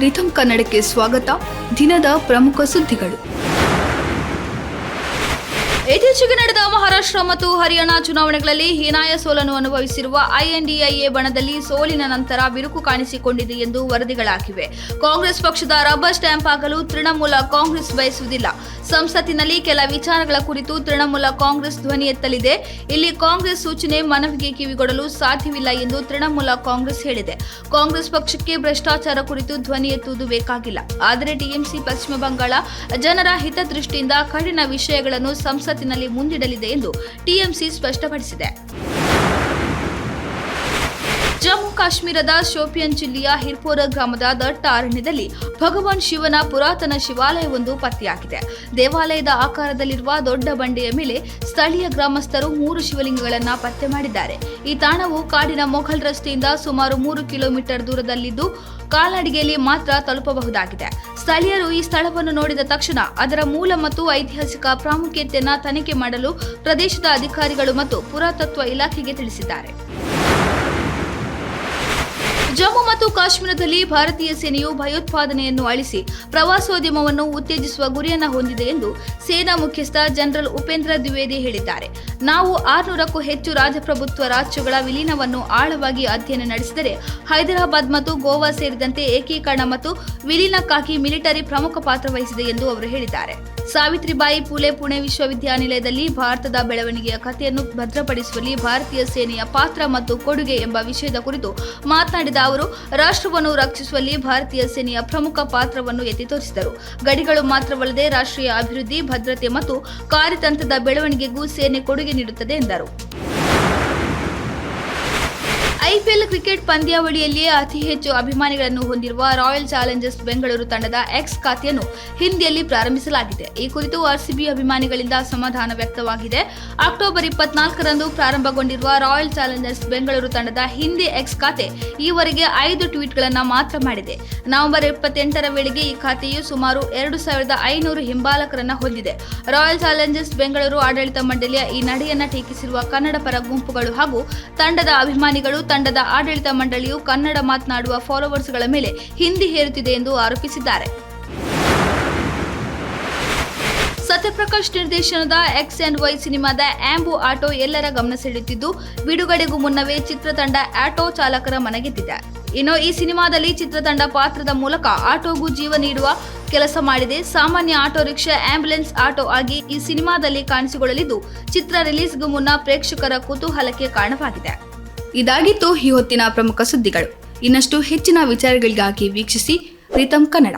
ರಿಥಮ್ ಕನ್ನಡಕ್ಕೆ ಸ್ವಾಗತ. ದಿನದ ಪ್ರಮುಖ ಸುದ್ದಿಗಳು. ಇತ್ತೀಚೆಗೆ ನಡೆದ ಮಹಾರಾಷ್ಟ್ರ ಮತ್ತು ಹರಿಯಾಣ ಚುನಾವಣೆಗಳಲ್ಲಿ ಹೀನಾಯ ಸೋಲನ್ನು ಅನುಭವಿಸಿರುವ ಐಎನ್ಡಿಎ ಬಣದಲ್ಲಿ ಸೋಲಿನ ನಂತರ ಬಿರುಕು ಕಾಣಿಸಿಕೊಂಡಿದೆ ಎಂದು ವರದಿಗಳಾಗಿವೆ. ಕಾಂಗ್ರೆಸ್ ಪಕ್ಷದ ರಬ್ಬರ್ ಸ್ಟ್ಯಾಂಪ್ ಆಗಲು ತೃಣಮೂಲ ಕಾಂಗ್ರೆಸ್ ಬಯಸುವುದಿಲ್ಲ. ಸಂಸತ್ತಿನಲ್ಲಿ ಕೆಲ ವಿಚಾರಗಳ ಕುರಿತು ತೃಣಮೂಲ ಕಾಂಗ್ರೆಸ್ ಧ್ವನಿ ಎತ್ತಲಿದೆ. ಇಲ್ಲಿ ಕಾಂಗ್ರೆಸ್ ಸೂಚನೆ ಮನವಿಗೆ ಕಿವಿಗೊಡಲು ಸಾಧ್ಯವಿಲ್ಲ ಎಂದು ತೃಣಮೂಲ ಕಾಂಗ್ರೆಸ್ ಹೇಳಿದೆ. ಕಾಂಗ್ರೆಸ್ ಪಕ್ಷಕ್ಕೆ ಭ್ರಷ್ಟಾಚಾರ ಕುರಿತು ಧ್ವನಿ ಎತ್ತುವುದು ಬೇಕಾಗಿಲ್ಲ. ಆದರೆ ಟಿಎಂಸಿ ಪಶ್ಚಿಮ ಬಂಗಾಳ ಜನರ ಹಿತದೃಷ್ಟಿಯಿಂದ ಕಠಿಣ ವಿಷಯಗಳನ್ನು ಸಂಸತ್ತಿನಲ್ಲಿ ಮುಂದಿಡಲಿದೆ ಎಂದು ಟಿಎಂಸಿ ಸ್ಪಷ್ಟಪಡಿಸಿದೆ. ಜಮ್ಮು ಕಾಶ್ಮೀರದ ಶೋಪಿಯಾನ್ ಜಿಲ್ಲೆಯ ಹಿರ್ಪೋರ ಗ್ರಾಮದ ದಟ್ಟ ಅರಣ್ಯದಲ್ಲಿ ಭಗವಾನ್ ಶಿವನ ಪುರಾತನ ಶಿವಾಲಯವೊಂದು ಪತ್ತೆಯಾಗಿದೆ. ದೇವಾಲಯದ ಆಕಾರದಲ್ಲಿರುವ ದೊಡ್ಡ ಬಂಡೆಯ ಮೇಲೆ ಸ್ಥಳೀಯ ಗ್ರಾಮಸ್ಥರು 3 ಶಿವಲಿಂಗಗಳನ್ನು ಪತ್ತೆ ಮಾಡಿದ್ದಾರೆ. ಈ ತಾಣವು ಕಾಡಿನ ಮೊಘಲ್ ರಸ್ತೆಯಿಂದ ಸುಮಾರು 3 ಕಿಲೋಮೀಟರ್ ದೂರದಲ್ಲಿದ್ದು ಕಾಲ್ನಡಿಗೆಯಲ್ಲಿ ಮಾತ್ರ ತಲುಪಬಹುದಾಗಿದೆ. ಸ್ಥಳೀಯರು ಈ ಸ್ಥಳವನ್ನು ನೋಡಿದ ತಕ್ಷಣ ಅದರ ಮೂಲ ಮತ್ತು ಐತಿಹಾಸಿಕ ಪ್ರಾಮುಖ್ಯತೆಯನ್ನು ತನಿಖೆ ಮಾಡಲು ಪ್ರದೇಶದ ಅಧಿಕಾರಿಗಳು ಮತ್ತು ಪುರಾತತ್ವ ಇಲಾಖೆಗೆ ತಿಳಿಸಿದ್ದಾರೆ. ಜಮ್ಮು ಮತ್ತು ಕಾಶ್ಮೀರದಲ್ಲಿ ಭಾರತೀಯ ಸೇನೆಯು ಭಯೋತ್ಪಾದನೆಯನ್ನು ಅಳಿಸಿ ಪ್ರವಾಸೋದ್ಯಮವನ್ನು ಉತ್ತೇಜಿಸುವ ಗುರಿಯನ್ನು ಹೊಂದಿದೆ ಎಂದು ಸೇನಾ ಮುಖ್ಯಸ್ಥ ಜನರಲ್ ಉಪೇಂದ್ರ ದ್ವಿವೇದಿ ಹೇಳಿದ್ದಾರೆ. ನಾವು 600ಕ್ಕೂ ಹೆಚ್ಚು ರಾಜಪ್ರಭುತ್ವ ರಾಜ್ಯಗಳ ವಿಲೀನವನ್ನು ಆಳವಾಗಿ ಅಧ್ಯಯನ ನಡೆಸಿದರೆ ಹೈದರಾಬಾದ್ ಮತ್ತು ಗೋವಾ ಸೇರಿದಂತೆ ಏಕೀಕರಣ ಮತ್ತು ವಿಲೀನಕ್ಕಾಗಿ ಮಿಲಿಟರಿ ಪ್ರಮುಖ ಪಾತ್ರ ವಹಿಸಿದೆ ಎಂದು ಅವರು ಹೇಳಿದ್ದಾರೆ. ಸಾವಿತ್ರಿಬಾಯಿ ಫುಲೆ ಪುಣೆ ವಿಶ್ವವಿದ್ಯಾನಿಲಯದಲ್ಲಿ ಭಾರತದ ಬೆಳವಣಿಗೆಯ ಕಥೆಯನ್ನು ಭದ್ರಪಡಿಸುವಲ್ಲಿ ಭಾರತೀಯ ಸೇನೆಯ ಪಾತ್ರ ಮತ್ತು ಕೊಡುಗೆ ಎಂಬ ವಿಷಯದ ಕುರಿತು ಮಾತನಾಡಿದ ಅವರು, ರಾಷ್ಟ್ರವನ್ನು ರಕ್ಷಿಸುವಲ್ಲಿ ಭಾರತೀಯ ಸೇನೆಯ ಪ್ರಮುಖ ಪಾತ್ರವನ್ನು ಎತ್ತಿ ತೋರಿಸಿದರು. ಗಡಿಗಳು ಮಾತ್ರವಲ್ಲದೆ ರಾಷ್ಟ್ರೀಯ ಅಭಿವೃದ್ಧಿ, ಭದ್ರತೆ ಮತ್ತು ಕಾರ್ಯತಂತ್ರದ ಬೆಳವಣಿಗೆಗೂ ಸೇನೆ ಕೊಡುಗೆ ನೀಡುತ್ತದೆ ಎಂದರು. ಐಪಿಎಲ್ ಕ್ರಿಕೆಟ್ ಪಂದ್ಯಾವಳಿಯಲ್ಲಿಯೇ ಅತಿ ಹೆಚ್ಚು ಅಭಿಮಾನಿಗಳನ್ನು ಹೊಂದಿರುವ ರಾಯಲ್ ಚಾಲೆಂಜರ್ಸ್ ಬೆಂಗಳೂರು ತಂಡದ ಎಕ್ಸ್ ಖಾತೆಯನ್ನು ಹಿಂದಿಯಲ್ಲಿ ಪ್ರಾರಂಭಿಸಲಾಗಿದೆ. ಈ ಕುರಿತು ಆರ್ಸಿಬಿ ಅಭಿಮಾನಿಗಳಿಂದ ಅಸಮಾಧಾನ ವ್ಯಕ್ತವಾಗಿದೆ. ಅಕ್ಟೋಬರ್ 24ರಂದು ಪ್ರಾರಂಭಗೊಂಡಿರುವ ರಾಯಲ್ ಚಾಲೆಂಜರ್ಸ್ ಬೆಂಗಳೂರು ತಂಡದ ಹಿಂದಿ ಎಕ್ಸ್ ಖಾತೆ ಈವರೆಗೆ 5 ಟ್ವೀಟ್ಗಳನ್ನು ಮಾತ್ರ ಮಾಡಿದೆ. ನವೆಂಬರ್ 28ರ ವೇಳೆಗೆ ಈ ಖಾತೆಯು ಸುಮಾರು 2500 ಹಿಂಬಾಲಕರನ್ನು ಹೊಂದಿದೆ. ರಾಯಲ್ ಚಾಲೆಂಜರ್ಸ್ ಬೆಂಗಳೂರು ಆಡಳಿತ ಮಂಡಳಿಯ ಈ ನಡೆಯನ್ನು ಟೀಕಿಸಿರುವ ಕನ್ನಡ ಪರ ಗುಂಪುಗಳು ಹಾಗೂ ತಂಡದ ಅಭಿಮಾನಿಗಳು ತಂಡದ ಆಡಳಿತ ಮಂಡಳಿಯು ಕನ್ನಡ ಮಾತನಾಡುವ ಫಾಲೋವರ್ಸ್ಗಳ ಮೇಲೆ ಹಿಂದಿ ಹೇರುತ್ತಿದೆ ಎಂದು ಆರೋಪಿಸಿದ್ದಾರೆ. ಸತ್ಯಪ್ರಕಾಶ್ ನಿರ್ದೇಶನದ ಎಕ್ಸ್ ಅಂಡ್ ವೈ ಸಿನಿಮಾದ ಆಂಬು ಆಟೋ ಎಲ್ಲರ ಗಮನ ಸೆಳೆಯುತ್ತಿದ್ದು, ಬಿಡುಗಡೆಗೂ ಮುನ್ನವೇ ಚಿತ್ರತಂಡ ಆಟೋ ಚಾಲಕರ ಮನಗೆದ್ದಿದೆ. ಇನ್ನು ಈ ಸಿನಿಮಾದಲ್ಲಿ ಚಿತ್ರತಂಡ ಪಾತ್ರದ ಮೂಲಕ ಆಟೋಗೂ ಜೀವ ನೀಡುವ ಕೆಲಸ ಮಾಡಿದೆ. ಸಾಮಾನ್ಯ ಆಟೋ ರಿಕ್ಷಾ ಆಂಬ್ಯುಲೆನ್ಸ್ ಆಟೋ ಆಗಿ ಈ ಸಿನಿಮಾದಲ್ಲಿ ಕಾಣಿಸಿಕೊಳ್ಳಲಿದ್ದು, ಚಿತ್ರ ರಿಲೀಸ್ಗೂ ಮುನ್ನ ಪ್ರೇಕ್ಷಕರ ಕುತೂಹಲಕ್ಕೆ ಕಾರಣವಾಗಿದೆ. ಇದಾಗಿತ್ತು ಈ ಹೊತ್ತಿನ ಪ್ರಮುಖ ಸುದ್ದಿಗಳು. ಇನ್ನಷ್ಟು ಹೆಚ್ಚಿನ ವಿಚಾರಗಳಿಗಾಗಿ ವೀಕ್ಷಿಸಿ ರಿಥಮ್ ಕನ್ನಡ.